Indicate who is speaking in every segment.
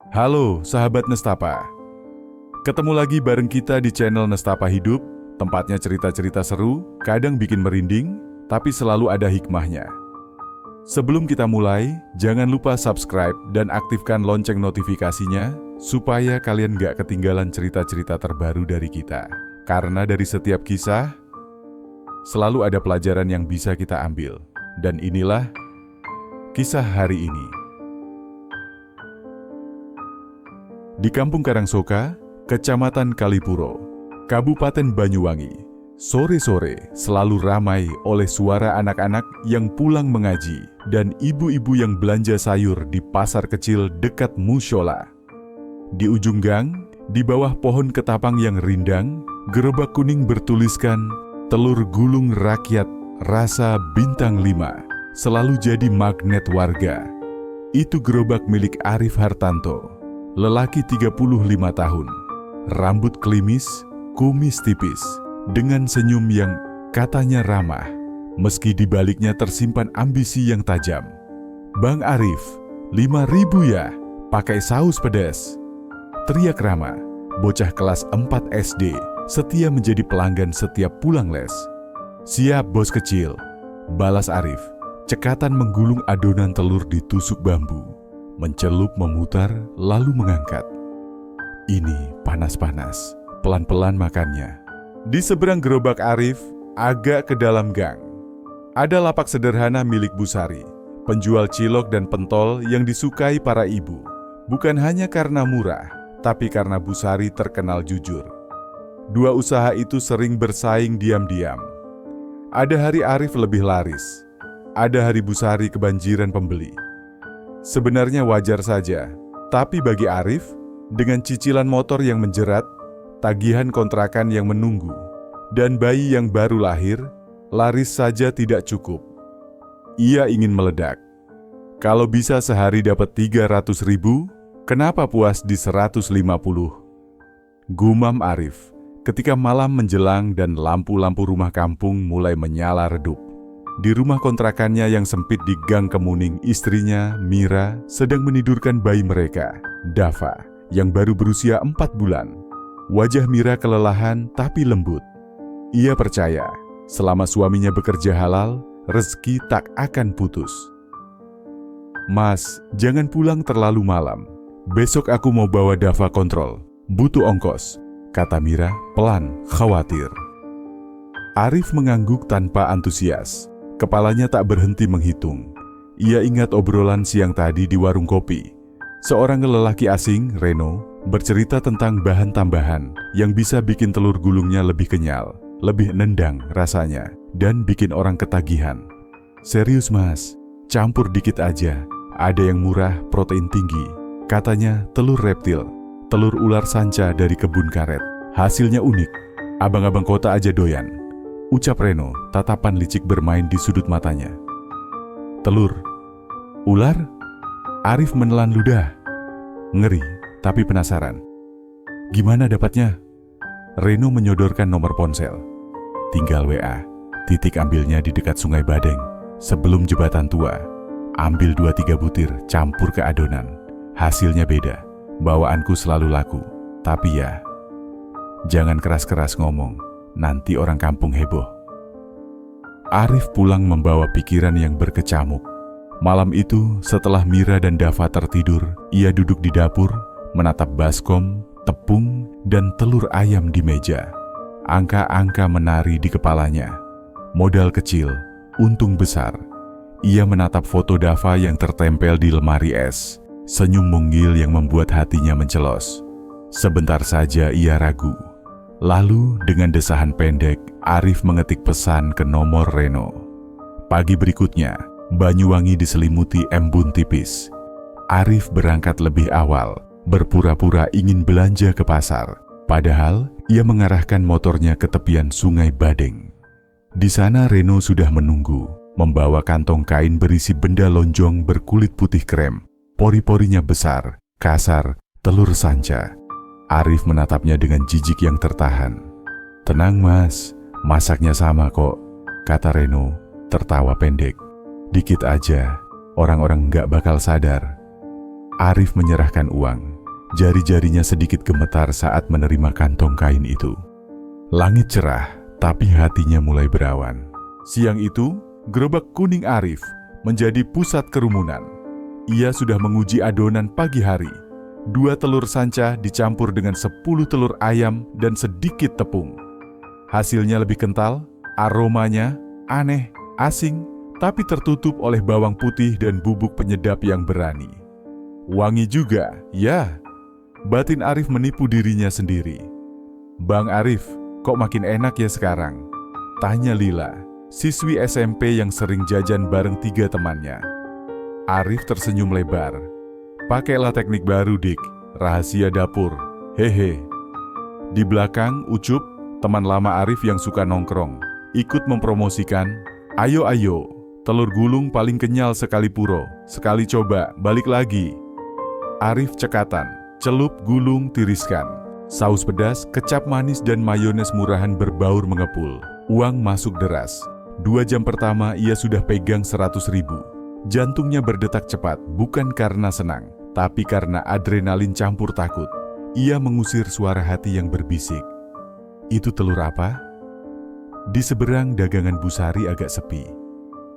Speaker 1: Halo sahabat Nestapa, ketemu lagi bareng kita di channel Nestapa Hidup, tempatnya cerita-cerita seru, kadang bikin merinding, tapi selalu ada hikmahnya. Sebelum kita mulai, jangan lupa subscribe dan aktifkan lonceng notifikasinya, supaya kalian gak ketinggalan cerita-cerita terbaru dari kita. Karena dari setiap kisah, selalu ada pelajaran yang bisa kita ambil. Dan inilah kisah hari ini. Di Kampung Karangsoka, Kecamatan Kalipuro, Kabupaten Banyuwangi, sore-sore selalu ramai oleh suara anak-anak yang pulang mengaji dan ibu-ibu yang belanja sayur di pasar kecil dekat mushola. Di ujung gang, di bawah pohon ketapang yang rindang, gerobak kuning bertuliskan telur gulung rakyat rasa bintang 5 selalu jadi magnet warga. Itu gerobak milik Arif Hartanto, lelaki 35 tahun, rambut klimis, kumis tipis, dengan senyum yang katanya ramah, meski di baliknya tersimpan ambisi yang tajam. "Bang Arif, 5.000 ya, pakai saus pedas," teriak Rama, bocah kelas 4 SD, setia menjadi pelanggan setiap pulang les. "Siap bos kecil," balas Arif, cekatan menggulung adonan telur ditusuk bambu, mencelup memutar lalu mengangkat. "Ini panas-panas, pelan-pelan makannya." Di seberang gerobak Arif, agak ke dalam gang, ada lapak sederhana milik Bu Sari, penjual cilok dan pentol yang disukai para ibu, bukan hanya karena murah, tapi karena Bu Sari terkenal jujur. Dua usaha itu sering bersaing diam-diam. Ada hari Arif lebih laris, ada hari Bu Sari kebanjiran pembeli. Sebenarnya wajar saja, tapi bagi Arif, dengan cicilan motor yang menjerat, tagihan kontrakan yang menunggu, dan bayi yang baru lahir, laris saja tidak cukup. Ia ingin meledak. Kalau bisa sehari dapat 300.000, kenapa puas di 150? Gumam Arif ketika malam menjelang dan lampu-lampu rumah kampung mulai menyala redup. Di rumah kontrakannya yang sempit di Gang Kemuning, istrinya, Mira, sedang menidurkan bayi mereka, Dava, yang baru berusia 4 bulan. Wajah Mira kelelahan tapi lembut. Ia percaya, selama suaminya bekerja halal, rezeki tak akan putus. "Mas, jangan pulang terlalu malam. Besok aku mau bawa Dava kontrol, butuh ongkos," kata Mira pelan, khawatir. Arif mengangguk tanpa antusias. Kepalanya tak berhenti menghitung. Ia ingat obrolan siang tadi di warung kopi. Seorang lelaki asing, Reno, bercerita tentang bahan tambahan yang bisa bikin telur gulungnya lebih kenyal, lebih nendang rasanya, dan bikin orang ketagihan. "Serius mas, campur dikit aja. Ada yang murah, protein tinggi. Katanya telur reptil, telur ular sanca dari kebun karet. Hasilnya unik. Abang-abang kota aja doyan," ucap Reno, tatapan licik bermain di sudut matanya. "Telur? Ular?" Arif menelan ludah. Ngeri, tapi penasaran. "Gimana dapatnya?" Reno menyodorkan nomor ponsel. "Tinggal WA, titik ambilnya di dekat Sungai Badeng, sebelum jembatan tua. Ambil 2-3 butir, campur ke adonan. Hasilnya beda, bawaanku selalu laku. Tapi ya, jangan keras-keras ngomong, nanti orang kampung heboh." Arif pulang membawa pikiran yang berkecamuk. Malam itu, setelah Mira dan Dava tertidur, ia duduk di dapur, menatap baskom, tepung, dan telur ayam di meja. Angka-angka menari di kepalanya. Modal kecil, untung besar. Ia menatap foto Dava yang tertempel di lemari es, senyum mungil yang membuat hatinya mencelos. Sebentar saja ia ragu. Lalu dengan desahan pendek, Arif mengetik pesan ke nomor Reno. Pagi berikutnya, Banyuwangi diselimuti embun tipis. Arif berangkat lebih awal, berpura-pura ingin belanja ke pasar. Padahal, ia mengarahkan motornya ke tepian Sungai Badeng. Di sana Reno sudah menunggu, membawa kantong kain berisi benda lonjong berkulit putih krem. Pori-porinya besar, kasar, telur sanca. Arif menatapnya dengan jijik yang tertahan. "Tenang mas, masaknya sama kok," kata Reno, tertawa pendek. "Dikit aja, orang-orang nggak bakal sadar." Arif menyerahkan uang. Jari-jarinya sedikit gemetar saat menerima kantong kain itu. Langit cerah, tapi hatinya mulai berawan. Siang itu, gerobak kuning Arif menjadi pusat kerumunan. Ia sudah menguji adonan pagi hari. 2 telur sanca dicampur dengan 10 telur ayam dan sedikit tepung. Hasilnya lebih kental, aromanya aneh, asing, tapi tertutup oleh bawang putih dan bubuk penyedap yang berani. Wangi juga, ya. Batin Arif menipu dirinya sendiri. "Bang Arif, kok makin enak ya sekarang?" tanya Lila, siswi SMP yang sering jajan bareng 3 temannya. Arif tersenyum lebar. "Pakailah teknik baru, Dik. Rahasia dapur. Hehe." Di belakang, Ucup, teman lama Arif yang suka nongkrong, ikut mempromosikan, "Ayo, telur gulung paling kenyal sekali puro. Sekali coba, balik lagi." Arif cekatan, celup, gulung, tiriskan. Saus pedas, kecap manis dan mayones murahan berbaur mengepul. Uang masuk deras. 2 jam pertama ia sudah pegang 100.000. Jantungnya berdetak cepat, bukan karena senang, tapi karena adrenalin campur takut. Ia mengusir suara hati yang berbisik. "Itu telur apa?" Di seberang dagangan Busari agak sepi.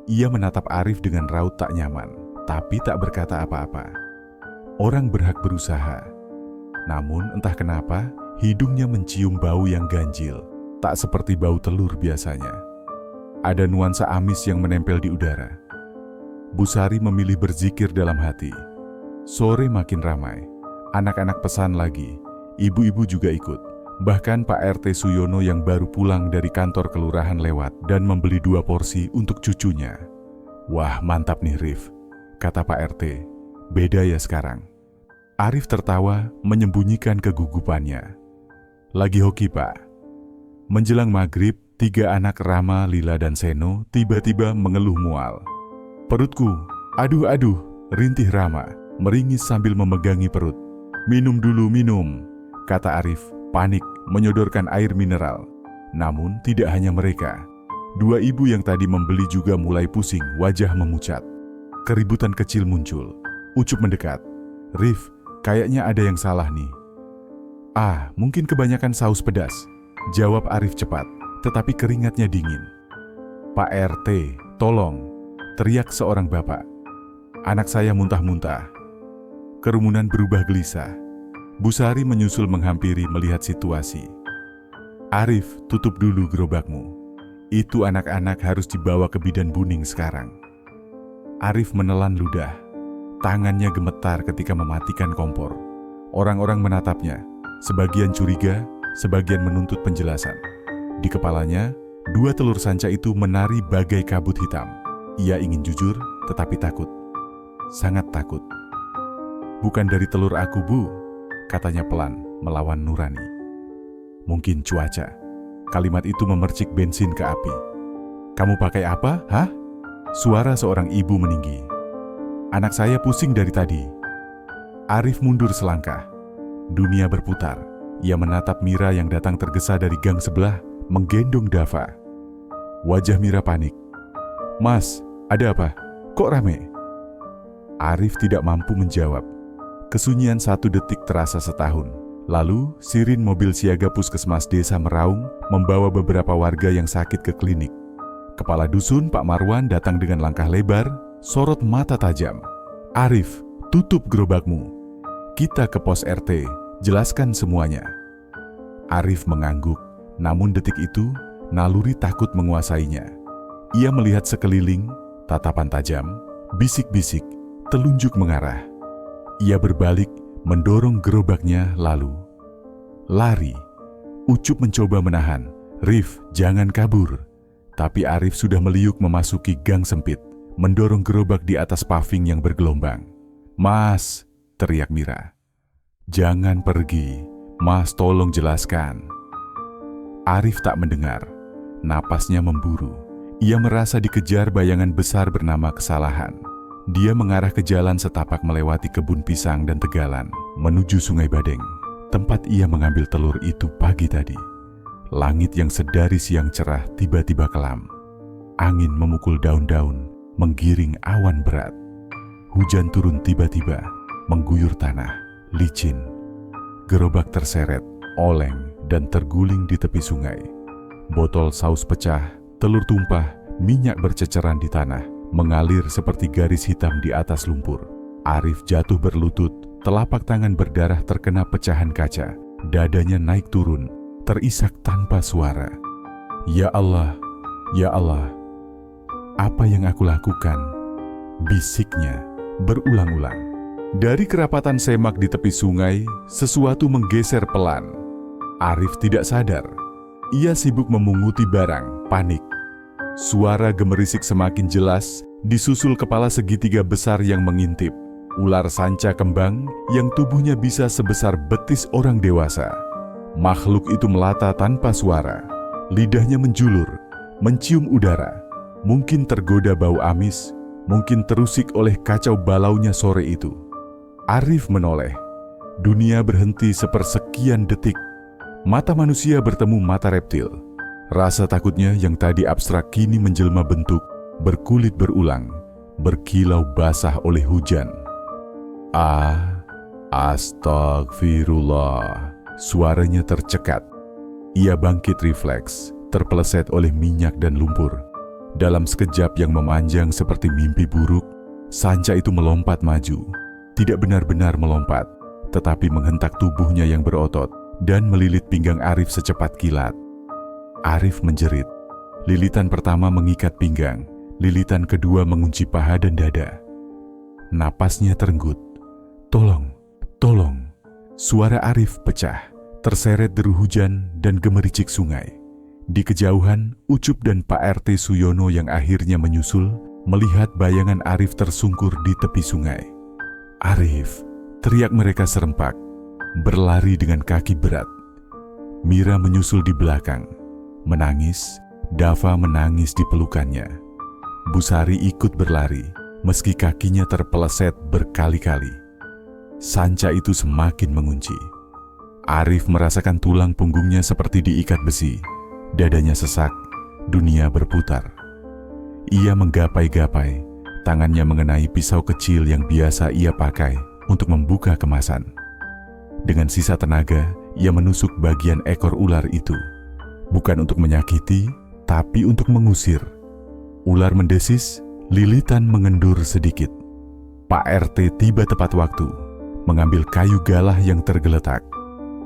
Speaker 1: Ia menatap Arif dengan raut tak nyaman, tapi tak berkata apa-apa. Orang berhak berusaha. Namun entah kenapa, hidungnya mencium bau yang ganjil, tak seperti bau telur biasanya. Ada nuansa amis yang menempel di udara. Busari memilih berzikir dalam hati. Sore makin ramai. Anak-anak pesan lagi. Ibu-ibu juga ikut. Bahkan Pak RT Suyono yang baru pulang dari kantor kelurahan lewat dan membeli 2 porsi untuk cucunya. "Wah, mantap nih, Rif," kata Pak RT. "Beda ya sekarang." Arif tertawa menyembunyikan kegugupannya. "Lagi hoki, Pak." Menjelang maghrib, 3 anak Rama, Lila dan Seno tiba-tiba mengeluh mual. "Perutku, aduh, rintih Rama, meringis sambil memegangi perut. "Minum dulu, minum," kata Arif, panik menyodorkan air mineral. Namun tidak hanya mereka. 2 ibu yang tadi membeli juga mulai pusing, wajah memucat. Keributan kecil muncul. Ucup mendekat. "Rif, kayaknya ada yang salah nih." "Ah, mungkin kebanyakan saus pedas," jawab Arif cepat, tetapi keringatnya dingin. "Pak RT, tolong," teriak seorang bapak. "Anak saya muntah-muntah." Kerumunan berubah gelisah. Busari menyusul menghampiri melihat situasi. "Arif, tutup dulu gerobakmu. Itu anak-anak harus dibawa ke bidan Buning sekarang." Arif menelan ludah. Tangannya gemetar ketika mematikan kompor. Orang-orang menatapnya, sebagian curiga, sebagian menuntut penjelasan. Di kepalanya, 2 telur sanca itu menari bagai kabut hitam. Ia ingin jujur, tetapi takut. Sangat takut. "Bukan dari telur aku, Bu," katanya pelan, melawan nurani. "Mungkin cuaca." Kalimat itu memercik bensin ke api. "Kamu pakai apa, hah?" Suara seorang ibu meninggi. "Anak saya pusing dari tadi." Arif mundur selangkah. Dunia berputar. Ia menatap Mira yang datang tergesa dari gang sebelah, menggendong Dava. Wajah Mira panik. "Mas, ada apa? Kok rame?" Arif tidak mampu menjawab. Kesunyian 1 detik terasa setahun. Lalu, sirin mobil siaga puskesmas desa meraung, membawa beberapa warga yang sakit ke klinik. Kepala dusun Pak Marwan datang dengan langkah lebar, sorot mata tajam. "Arif, tutup gerobakmu. Kita ke pos RT, jelaskan semuanya." Arif mengangguk, namun detik itu, naluri takut menguasainya. Ia melihat sekeliling, tatapan tajam, bisik-bisik, telunjuk mengarah. Ia berbalik, mendorong gerobaknya lalu lari. Ucup mencoba menahan, "Rif, jangan kabur." Tapi Arif sudah meliuk memasuki gang sempit, mendorong gerobak di atas paving yang bergelombang. "Mas," teriak Mira. "Jangan pergi, Mas, tolong jelaskan." Arif tak mendengar. Napasnya memburu. Ia merasa dikejar bayangan besar bernama kesalahan. Dia mengarah ke jalan setapak melewati kebun pisang dan tegalan, menuju Sungai Badeng, tempat ia mengambil telur itu pagi tadi. Langit yang sedari siang cerah tiba-tiba kelam. Angin memukul daun-daun, menggiring awan berat. Hujan turun tiba-tiba, mengguyur tanah, licin, gerobak terseret, oleng, dan terguling di tepi sungai. Botol saus pecah, telur tumpah, minyak berceceran di tanah, mengalir seperti garis hitam di atas lumpur. Arif jatuh berlutut, telapak tangan berdarah terkena pecahan kaca, dadanya naik turun, terisak tanpa suara. Ya Allah, ya Allah, apa yang aku lakukan? Bisiknya berulang-ulang. Dari kerapatan semak di tepi sungai, sesuatu menggeser pelan. Arif tidak sadar. Ia sibuk memunguti barang, panik. Suara gemerisik semakin jelas, disusul kepala segitiga besar yang mengintip. Ular sanca kembang yang tubuhnya bisa sebesar betis orang dewasa. Makhluk itu melata tanpa suara. Lidahnya menjulur, mencium udara. Mungkin tergoda bau amis, mungkin terusik oleh kacau balaunya sore itu. Arif menoleh. Dunia berhenti sepersekian detik. Mata manusia bertemu mata reptil. Rasa takutnya yang tadi abstrak kini menjelma bentuk, berkulit berulang, berkilau basah oleh hujan. Astagfirullah. Suaranya tercekat. Ia bangkit refleks, terpeleset oleh minyak dan lumpur. Dalam sekejap yang memanjang seperti mimpi buruk, sanca itu melompat maju. Tidak benar-benar melompat, tetapi menghentak tubuhnya yang berotot dan melilit pinggang Arif secepat kilat. Arif menjerit. Lilitan pertama mengikat pinggang, lilitan kedua mengunci paha dan dada. Napasnya terenggut. Tolong, tolong. Suara Arif pecah, terseret deru hujan dan gemericik sungai. Di kejauhan, Ucup dan Pak RT Suyono yang akhirnya menyusul, melihat bayangan Arif tersungkur di tepi sungai. Arif, teriak mereka serempak, berlari dengan kaki berat. Mira menyusul di belakang, menangis. Dava menangis di pelukannya. Busari ikut berlari, meski kakinya terpeleset berkali-kali. Sanca itu semakin mengunci. Arif merasakan tulang punggungnya seperti diikat besi. Dadanya sesak, dunia berputar. Ia menggapai-gapai, tangannya mengenai pisau kecil yang biasa ia pakai untuk membuka kemasan. Dengan sisa tenaga, ia menusuk bagian ekor ular itu. Bukan untuk menyakiti, tapi untuk mengusir. Ular mendesis, lilitan mengendur sedikit. Pak RT tiba tepat waktu, mengambil kayu galah yang tergeletak,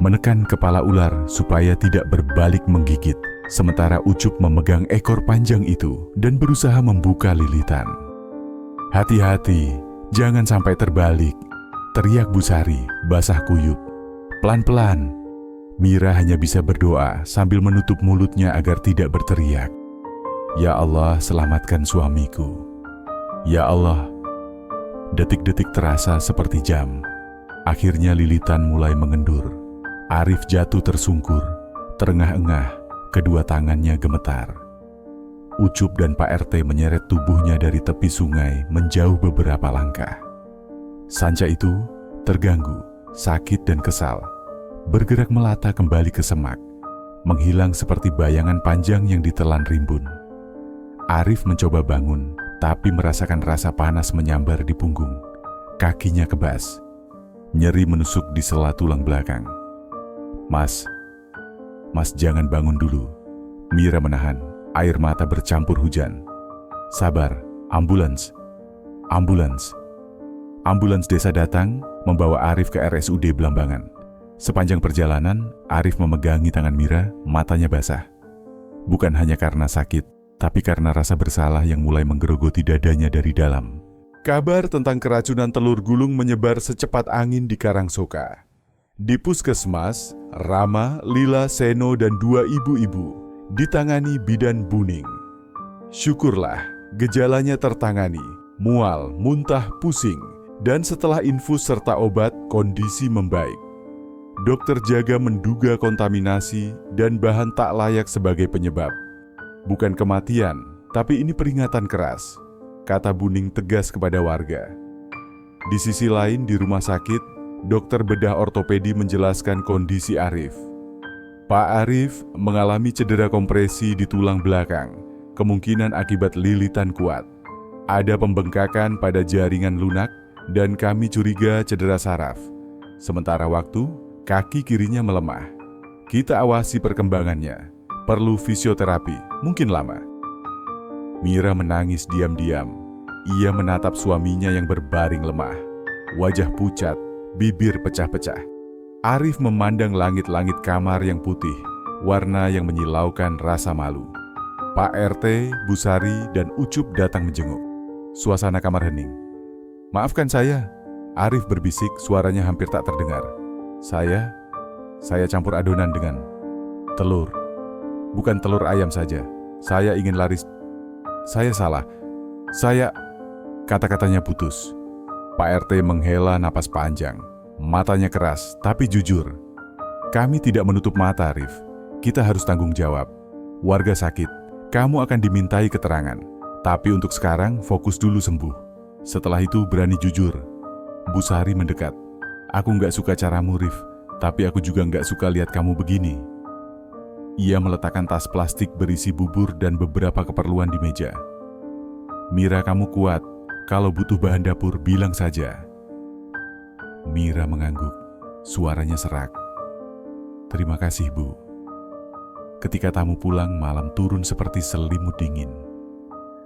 Speaker 1: menekan kepala ular supaya tidak berbalik menggigit. Sementara Ucup memegang ekor panjang itu dan berusaha membuka lilitan. Hati-hati, jangan sampai terbalik, teriak Busari, basah kuyup. Pelan-pelan. Mira hanya bisa berdoa sambil menutup mulutnya agar tidak berteriak. Ya Allah, selamatkan suamiku. Ya Allah. Detik-detik terasa seperti jam. Akhirnya lilitan mulai mengendur. Arif jatuh tersungkur, terengah-engah. Kedua tangannya gemetar. Ucup dan Pak RT menyeret tubuhnya dari tepi sungai menjauh beberapa langkah. Sanca itu terganggu, sakit dan kesal. Bergerak melata kembali ke semak, menghilang seperti bayangan panjang yang ditelan rimbun. Arif mencoba bangun, tapi merasakan rasa panas menyambar di punggung. Kakinya kebas. Nyeri menusuk di sela tulang belakang. Mas, jangan bangun dulu. Mira menahan, air mata bercampur hujan. Sabar, ambulans. Ambulans desa datang, membawa Arif ke RSUD Belambangan. Sepanjang perjalanan, Arif memegangi tangan Mira, matanya basah. Bukan hanya karena sakit, tapi karena rasa bersalah yang mulai menggerogoti dadanya dari dalam. Kabar tentang keracunan telur gulung menyebar secepat angin di Karangsoka. Di puskesmas, Rama, Lila, Seno, dan 2 ibu-ibu ditangani bidan Buning. Syukurlah, gejalanya tertangani, mual, muntah, pusing, dan setelah infus serta obat, kondisi membaik. Dokter jaga menduga kontaminasi dan bahan tak layak sebagai penyebab. Bukan kematian, tapi ini peringatan keras, kata Buning tegas kepada warga. Di sisi lain, di rumah sakit, dokter bedah ortopedi menjelaskan kondisi Arif. Pak Arif mengalami cedera kompresi di tulang belakang, kemungkinan akibat lilitan kuat. Ada pembengkakan pada jaringan lunak dan kami curiga cedera saraf. Sementara waktu, Kaki kirinya melemah. Kita awasi perkembangannya. Perlu fisioterapi, mungkin lama. Mira menangis diam-diam. Ia menatap suaminya yang berbaring lemah. Wajah pucat, bibir pecah-pecah. Arif memandang langit-langit kamar yang putih, warna yang menyilaukan rasa malu. Pak RT, Bu Sari, dan Ucup datang menjenguk. Suasana kamar hening. "Maafkan saya," Arif berbisik, suaranya hampir tak terdengar. Saya campur adonan dengan telur. Bukan telur ayam saja. Saya ingin laris. Saya salah. Kata-katanya putus. Pak RT menghela napas panjang. Matanya keras, tapi jujur. "Kami tidak menutup mata, Arif. Kita harus tanggung jawab. Warga sakit. Kamu akan dimintai keterangan. Tapi untuk sekarang, fokus dulu sembuh. Setelah itu berani jujur." Bu Sari mendekat. "Aku nggak suka caramu, Rif. Tapi aku juga nggak suka lihat kamu begini." Ia meletakkan tas plastik berisi bubur dan beberapa keperluan di meja. "Mira, kamu kuat. Kalau butuh bahan dapur, bilang saja." Mira mengangguk. Suaranya serak. "Terima kasih, Bu." Ketika tamu pulang, malam turun seperti selimut dingin.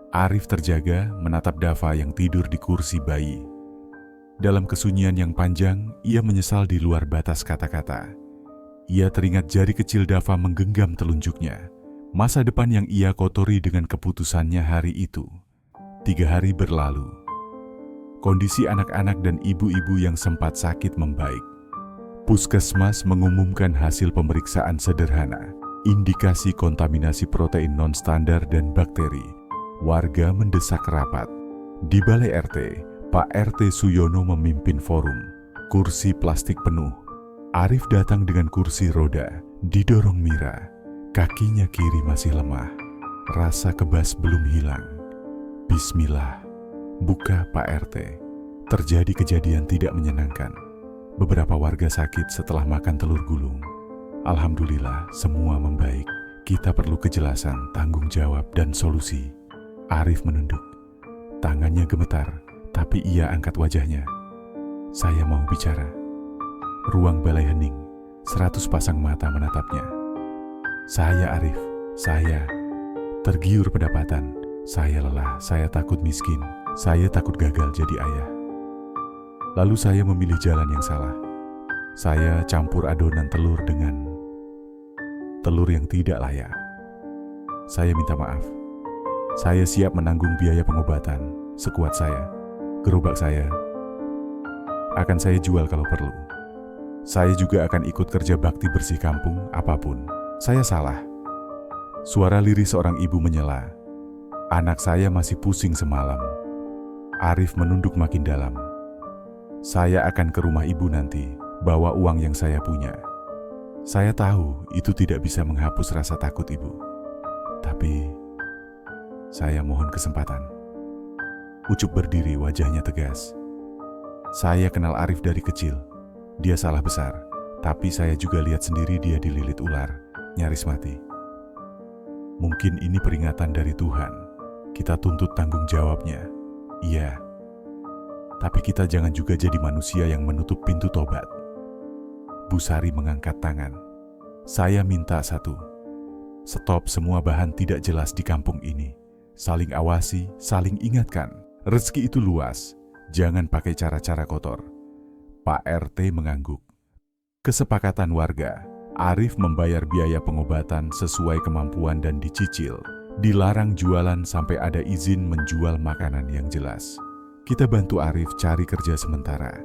Speaker 1: Arif terjaga menatap Dava yang tidur di kursi bayi. Dalam kesunyian yang panjang, ia menyesal di luar batas kata-kata. Ia teringat jari kecil Dava menggenggam telunjuknya. Masa depan yang ia kotori dengan keputusannya hari itu. 3 hari berlalu. Kondisi anak-anak dan ibu-ibu yang sempat sakit membaik. Puskesmas mengumumkan hasil pemeriksaan sederhana. Indikasi kontaminasi protein non-standar dan bakteri. Warga mendesak rapat. Di Balai RT, Pak RT Suyono memimpin forum. Kursi plastik penuh. Arif datang dengan kursi roda, didorong Mira. Kakinya kiri masih lemah. Rasa kebas belum hilang. "Bismillah," buka Pak RT. Terjadi kejadian tidak menyenangkan. Beberapa warga sakit setelah makan telur gulung. Alhamdulillah, semua membaik. Kita perlu kejelasan, tanggung jawab, dan solusi. Arif menunduk. Tangannya gemetar, tapi ia angkat wajahnya. "Saya mau bicara." Ruang balai hening, 100 pasang mata menatapnya. "Saya Arif, saya tergiur pendapatan. Saya lelah, saya takut miskin, saya takut gagal jadi ayah. Lalu saya memilih jalan yang salah. Saya campur adonan telur dengan telur yang tidak layak. Saya minta maaf. Saya siap menanggung biaya pengobatan sekuat saya. Gerobak saya akan saya jual kalau perlu. Saya juga akan ikut kerja bakti bersih kampung, apapun. Saya salah." Suara lirih seorang ibu menyela. "Anak saya masih pusing semalam." Arif menunduk makin dalam. "Saya akan ke rumah ibu nanti, bawa uang yang saya punya. Saya tahu itu tidak bisa menghapus rasa takut ibu. Tapi saya mohon kesempatan." Ucup berdiri, wajahnya tegas. "Saya kenal Arif dari kecil. Dia salah besar, tapi saya juga lihat sendiri dia dililit ular, nyaris mati. Mungkin ini peringatan dari Tuhan. Kita tuntut tanggung jawabnya. Iya. Tapi kita jangan juga jadi manusia yang menutup pintu tobat." Bu Sari mengangkat tangan. "Saya minta satu. Stop semua bahan tidak jelas di kampung ini. Saling awasi, saling ingatkan. Rezeki itu luas. Jangan pakai cara-cara kotor." Pak RT mengangguk. Kesepakatan warga. Arif membayar biaya pengobatan sesuai kemampuan dan dicicil. Dilarang jualan sampai ada izin menjual makanan yang jelas. Kita bantu Arif cari kerja sementara.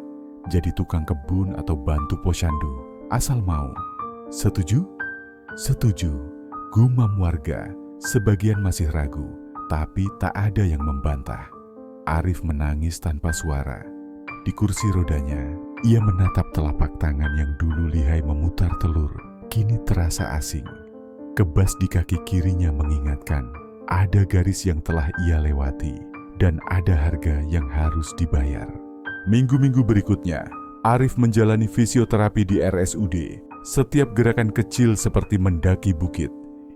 Speaker 1: Jadi tukang kebun atau bantu posyandu, asal mau. Setuju? Setuju. Gumam warga. Sebagian masih ragu, tapi tak ada yang membantah. Arif menangis tanpa suara. Di kursi rodanya, ia menatap telapak tangan yang dulu lihai memutar telur, kini terasa asing. Kebas di kaki kirinya mengingatkan, ada garis yang telah ia lewati, dan ada harga yang harus dibayar. Minggu-minggu berikutnya, Arif menjalani fisioterapi di RSUD. Setiap gerakan kecil seperti mendaki bukit.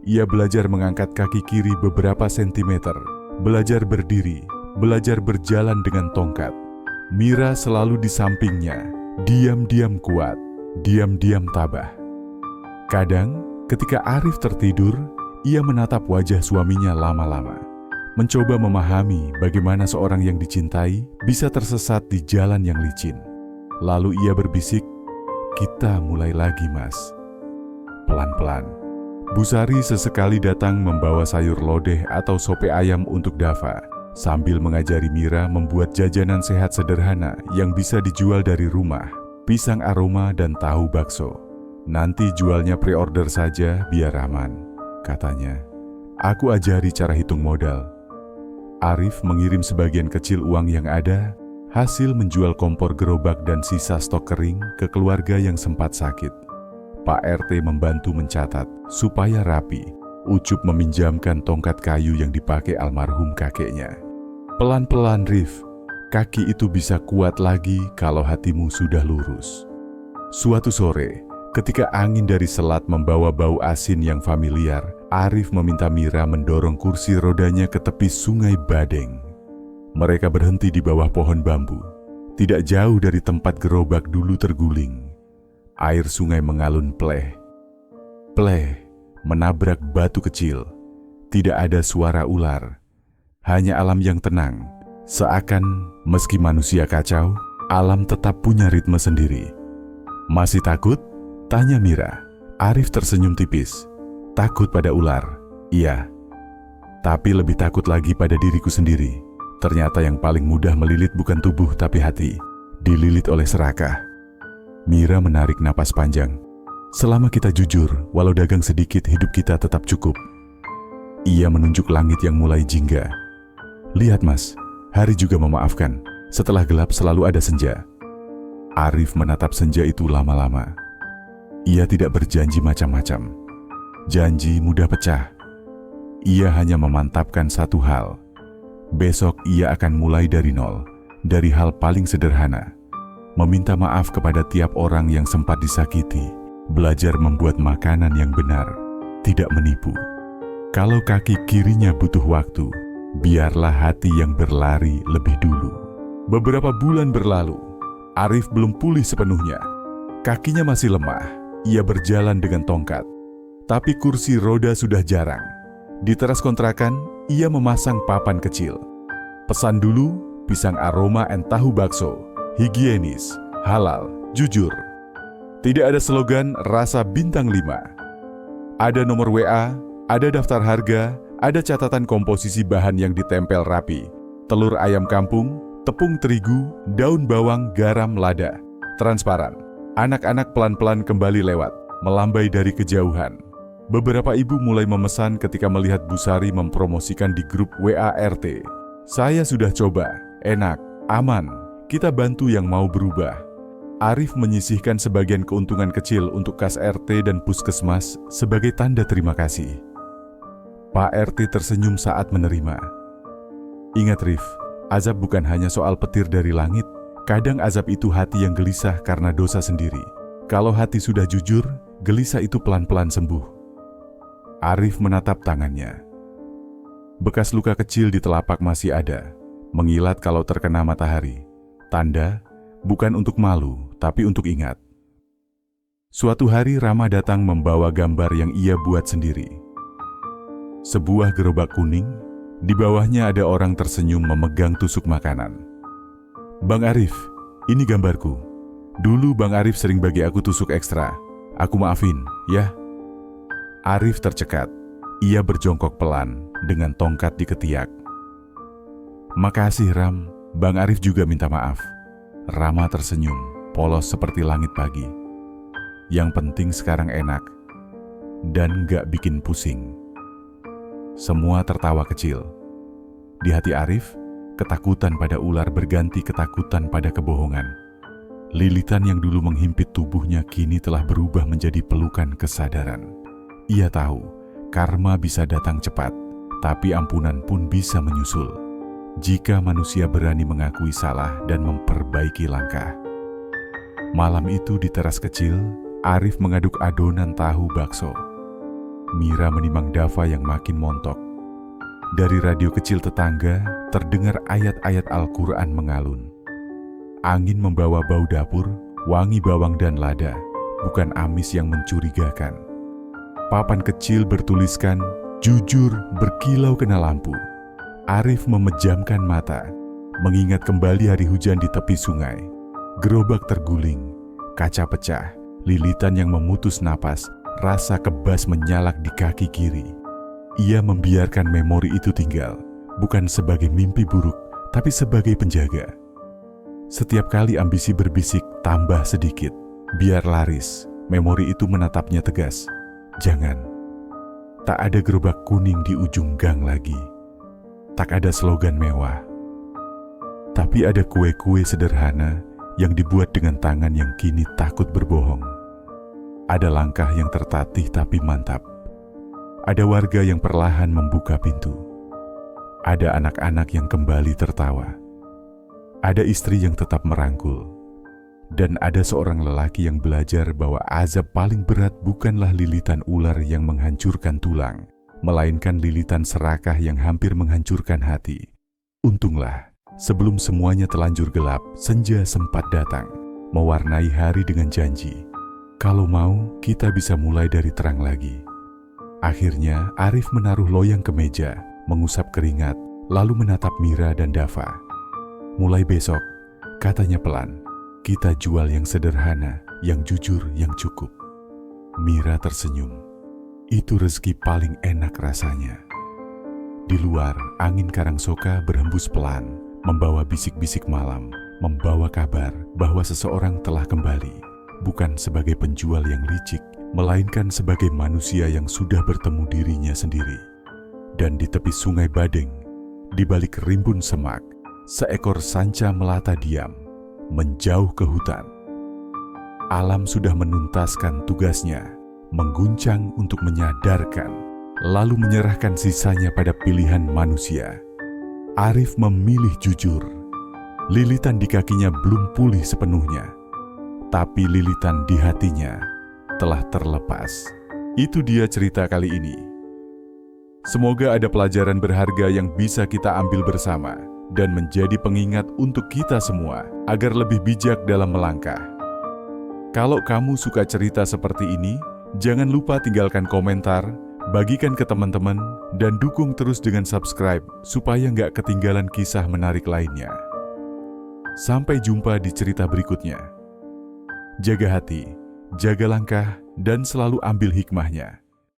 Speaker 1: Ia belajar mengangkat kaki kiri beberapa sentimeter, belajar berdiri, belajar berjalan dengan tongkat. Mira selalu di sampingnya, diam-diam kuat. diam-diam tabah. Kadang, ketika Arif tertidur, ia menatap wajah suaminya lama-lama, mencoba memahami bagaimana seorang yang dicintai bisa tersesat di jalan yang licin. Lalu ia berbisik, "Kita mulai lagi, Mas." Pelan-pelan, Bu Sari sesekali datang membawa sayur lodeh atau sope ayam untuk Dava, sambil mengajari Mira membuat jajanan sehat sederhana yang bisa dijual dari rumah, pisang aroma dan tahu bakso. "Nanti jualnya pre-order saja biar aman," katanya. "Aku ajari cara hitung modal." Arif mengirim sebagian kecil uang yang ada, hasil menjual kompor gerobak dan sisa stok kering ke keluarga yang sempat sakit. Pak RT membantu mencatat supaya rapi. Ucup meminjamkan tongkat kayu yang dipakai almarhum kakeknya. "Pelan-pelan, Rif. Kaki itu bisa kuat lagi kalau hatimu sudah lurus." Suatu sore, ketika angin dari selat membawa bau asin yang familiar, Arif meminta Mira mendorong kursi rodanya ke tepi sungai Badeng. Mereka berhenti di bawah pohon bambu, tidak jauh dari tempat gerobak dulu terguling. Air sungai mengalun pleh. Pleh, menabrak batu kecil. Tidak ada suara ular, hanya alam yang tenang. Seakan meski manusia kacau, alam tetap punya ritme sendiri. "Masih takut?" tanya Mira. Arif tersenyum tipis. "Takut pada ular? Iya. Tapi lebih takut lagi pada diriku sendiri. Ternyata yang paling mudah melilit bukan tubuh tapi hati. Dililit oleh serakah." Mira menarik napas panjang. "Selama kita jujur, walau dagang sedikit, hidup kita tetap cukup." Ia menunjuk langit yang mulai jingga. "Lihat, Mas, hari juga memaafkan. Setelah gelap selalu ada senja." Arif menatap senja itu lama-lama. Ia tidak berjanji macam-macam. Janji mudah pecah. Ia hanya memantapkan satu hal. Besok ia akan mulai dari nol, dari hal paling sederhana. Meminta maaf kepada tiap orang yang sempat disakiti, belajar membuat makanan yang benar, tidak menipu. Kalau kaki kirinya butuh waktu, biarlah hati yang berlari lebih dulu. Beberapa bulan berlalu, Arif belum pulih sepenuhnya. Kakinya masih lemah, ia berjalan dengan tongkat. Tapi kursi roda sudah jarang. Di teras kontrakan, ia memasang papan kecil. "Pesan dulu, pisang aroma and tahu bakso. Higienis, halal, jujur." Tidak ada slogan rasa bintang 5. Ada nomor WA, ada daftar harga, ada catatan komposisi bahan yang ditempel rapi. Telur ayam kampung, tepung terigu, daun bawang, garam, lada. Transparan. Anak-anak pelan-pelan kembali lewat, melambai dari kejauhan. Beberapa ibu mulai memesan ketika melihat Bu Sari mempromosikan di grup WA RT. "Saya sudah coba, enak, aman. Kita bantu yang mau berubah." Arif menyisihkan sebagian keuntungan kecil untuk kas RT dan puskesmas sebagai tanda terima kasih. Pak RT tersenyum saat menerima. "Ingat, Rif, azab bukan hanya soal petir dari langit. Kadang azab itu hati yang gelisah karena dosa sendiri. Kalau hati sudah jujur, gelisah itu pelan-pelan sembuh." Arif menatap tangannya. Bekas luka kecil di telapak masih ada, mengilat kalau terkena matahari. Tanda, bukan untuk malu, tapi untuk ingat. Suatu hari Rama datang membawa gambar yang ia buat sendiri. Sebuah gerobak kuning, di bawahnya ada orang tersenyum memegang tusuk makanan. "Bang Arif, ini gambarku. Dulu Bang Arif sering bagi aku tusuk ekstra. Aku maafin, ya." Arif tercekat. Ia berjongkok pelan dengan tongkat di ketiak. "Makasih, Ram. Bang Arif juga minta maaf." Rama tersenyum, polos seperti langit pagi. "Yang penting sekarang enak dan gak bikin pusing." Semua tertawa kecil. Di hati Arif, ketakutan pada ular berganti ketakutan pada kebohongan. Lilitan yang dulu menghimpit tubuhnya kini telah berubah menjadi pelukan kesadaran. Ia tahu, karma bisa datang cepat, tapi ampunan pun bisa menyusul jika manusia berani mengakui salah dan memperbaiki langkah. Malam itu di teras kecil, Arif mengaduk adonan tahu bakso. Mira menimang Dava yang makin montok. Dari radio kecil tetangga, terdengar ayat-ayat Al-Quran mengalun. Angin membawa bau dapur, wangi bawang dan lada. bukan amis yang mencurigakan. Papan kecil bertuliskan, "Jujur berkilau kena lampu." Arif memejamkan mata, mengingat kembali hari hujan di tepi sungai. Gerobak terguling, kaca pecah, lilitan yang memutus napas, rasa kebas menyalak di kaki kiri. Ia membiarkan memori itu tinggal, bukan sebagai mimpi buruk, tapi sebagai penjaga. Setiap kali ambisi berbisik, "Tambah sedikit, biar laris," memori itu menatapnya tegas. Jangan. Tak ada gerobak kuning di ujung gang lagi. Tak ada slogan mewah. Tapi ada kue-kue sederhana yang dibuat dengan tangan yang kini takut berbohong. Ada langkah yang tertatih tapi mantap. Ada warga yang perlahan membuka pintu. Ada anak-anak yang kembali tertawa. Ada istri yang tetap merangkul. Dan ada seorang lelaki yang belajar bahwa azab paling berat bukanlah lilitan ular yang menghancurkan tulang, melainkan lilitan serakah yang hampir menghancurkan hati. Untunglah, sebelum semuanya telanjur gelap, senja sempat datang, mewarnai hari dengan janji. Kalau mau, kita bisa mulai dari terang lagi. Akhirnya, Arif menaruh loyang ke meja, mengusap keringat, lalu menatap Mira dan Dava. "Mulai besok," katanya pelan, "kita jual yang sederhana, yang jujur, yang cukup." Mira tersenyum. Itu rezeki paling enak rasanya. Di luar, angin karangsoka berhembus pelan, membawa bisik-bisik malam, membawa kabar bahwa seseorang telah kembali, bukan sebagai penjual yang licik, melainkan sebagai manusia yang sudah bertemu dirinya sendiri. Dan di tepi sungai Badeng, di balik rimbun semak, seekor sanca melata diam, menjauh ke hutan. Alam sudah menuntaskan tugasnya, mengguncang untuk menyadarkan, lalu menyerahkan sisanya pada pilihan manusia. Arif memilih jujur. Lilitan di kakinya belum pulih sepenuhnya, tapi lilitan di hatinya telah terlepas. Itu dia cerita kali ini. Semoga ada pelajaran berharga yang bisa kita ambil bersama dan menjadi pengingat untuk kita semua agar lebih bijak dalam melangkah. Kalau kamu suka cerita seperti ini, jangan lupa tinggalkan komentar, bagikan ke teman-teman, dan dukung terus dengan subscribe supaya nggak ketinggalan kisah menarik lainnya. Sampai jumpa di cerita berikutnya. Jaga hati, jaga langkah, dan selalu ambil hikmahnya.